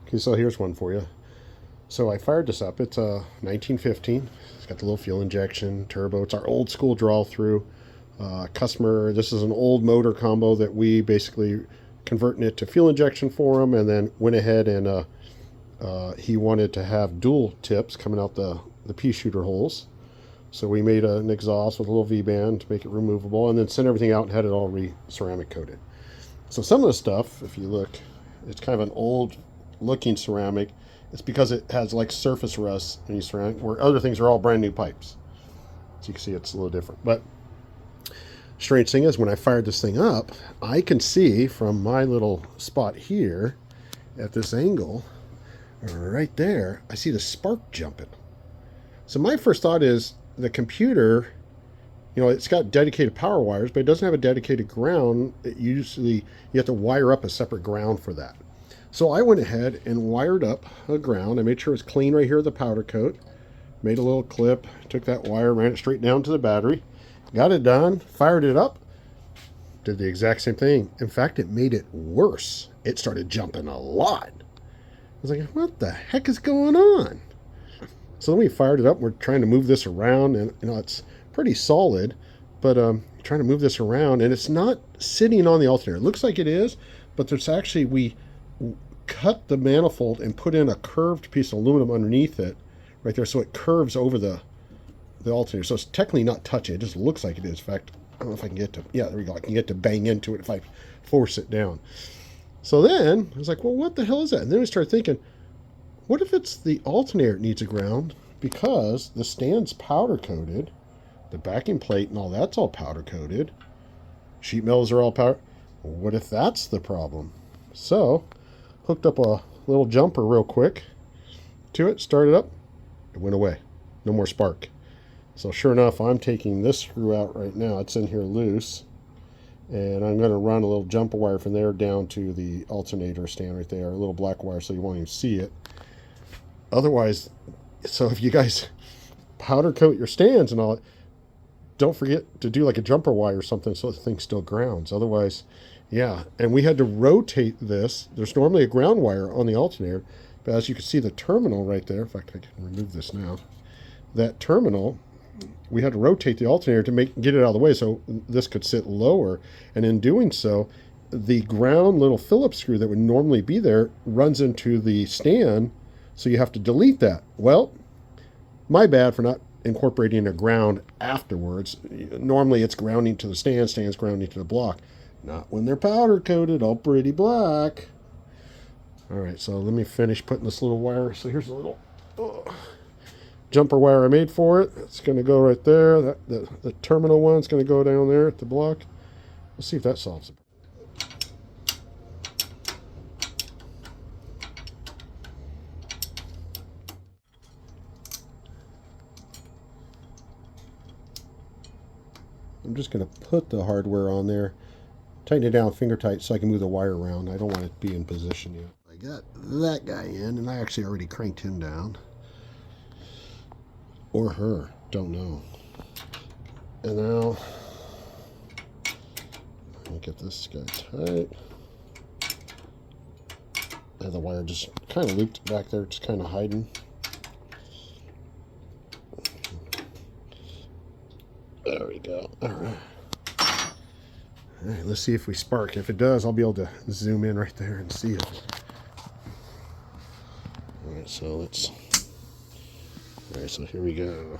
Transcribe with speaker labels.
Speaker 1: Okay, so here's one for you. So I fired this up. It's a 1915. It's got the little fuel injection, turbo. It's our old school draw-through. Customer, this is an old motor combo that we basically converting it to fuel injection for him, and then went ahead and he wanted to have dual tips coming out the pea shooter holes. So we made an exhaust with a little V-band to make it removable, and then sent everything out and had it all ceramic coated. So some of the stuff, if you look, it's kind of an old looking ceramic. It's because it has like surface rust in these ceramic, where other things are all brand new pipes. So you can see it's a little different. But strange thing is, when I fired this thing up, I can see from my little spot here at this angle, right there, I see the spark jumping. So my first thought is the computer, you know, it's got dedicated power wires, but it doesn't have a dedicated ground. You have to wire up a separate ground for that. So I went ahead and wired up a ground. I made sure it's clean right here, the powder coat. Made a little clip, took that wire, ran it straight down to the battery. Got it done, fired it up, did the exact same thing. In fact, it made it worse. It started jumping a lot. I was like, what the heck is going on? So then we fired it up. We're trying to move this around, and you know, it's pretty solid, but trying to move this around, and it's not sitting on the alternator. It looks like it is, but there's actually, we cut the manifold and put in a curved piece of aluminum underneath it right there, so it curves over the alternator. So it's technically not touching. It just looks like it is. In fact, I don't know if I can get to, yeah, there we go. I can get to bang into it if I force it down. So then I was like, well, what the hell is that? And then we started thinking, what if it's the alternator needs a ground, because the stand's powder coated, the backing plate and all that's all powder coated, sheet metals are all powder. What if that's the problem? So hooked up a little jumper real quick to it, started up, it went away. No more spark. So sure enough, I'm taking this screw out right now. It's in here loose. And I'm going to run a little jumper wire from there down to the alternator stand right there, a little black wire so you won't even see it. Otherwise, so if you guys powder coat your stands and all, don't forget to do like a jumper wire or something so the thing still grounds. Otherwise, yeah. And we had to rotate this. There's normally a ground wire on the alternator, but as you can see the terminal right there, in fact, I can remove this now. That terminal, we had to rotate the alternator to get it out of the way so this could sit lower. And in doing so, the ground little Phillips screw that would normally be there runs into the stand, so you have to delete that. Well, my bad for not incorporating a ground afterwards. Normally it's grounding to the stand, stand's grounding to the block. Not when they're powder coated, all pretty black. All right, so let me finish putting this little wire. So here's a little jumper wire I made for it. It's going to go right there. The terminal one's going to go down there at the block. Let's see if that solves it. I'm just going to put the hardware on there, tighten it down finger tight so I can move the wire around. I don't want it to be in position yet. I got that guy in, and I actually already cranked him down. Or her, don't know. And now, let me get this guy tight. And the wire just kind of looped back there, just kind of hiding. There we go. All right. All right, let's see if we spark. If it does, I'll be able to zoom in right there and see it. All right, so let's... All right, so here we go.